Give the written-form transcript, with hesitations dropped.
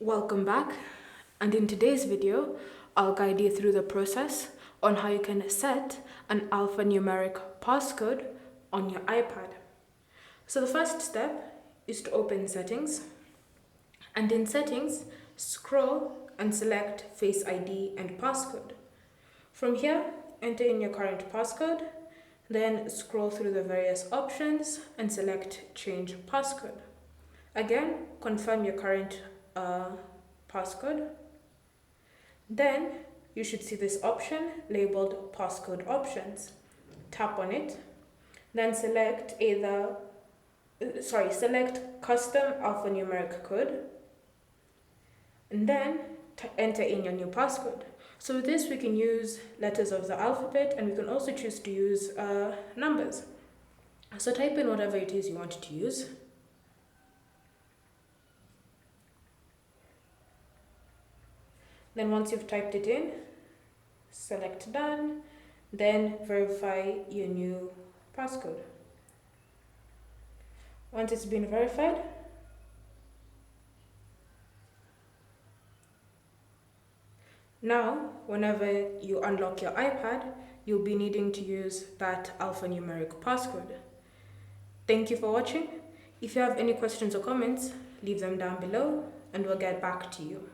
Welcome back, and in today's video I'll guide you through the process on how you can set an alphanumeric passcode on your iPad. So the first step is to open settings, and in settings scroll and select Face ID and Passcode. From here, enter in your current passcode, then scroll through the various options and select Change Passcode. Again, confirm your current passcode. Then you should see this option labeled Passcode Options. Tap on it, then select select Custom Alphanumeric Code, and then enter in your new passcode. So with this, we can use letters of the alphabet, and we can also choose to use numbers. So type in whatever it is you want to use. Then once you've typed it in, select Done, then verify your new passcode. Once it's been verified, now whenever you unlock your iPad, you'll be needing to use that alphanumeric passcode. Thank you for watching. If you have any questions or comments, leave them down below and we'll get back to you.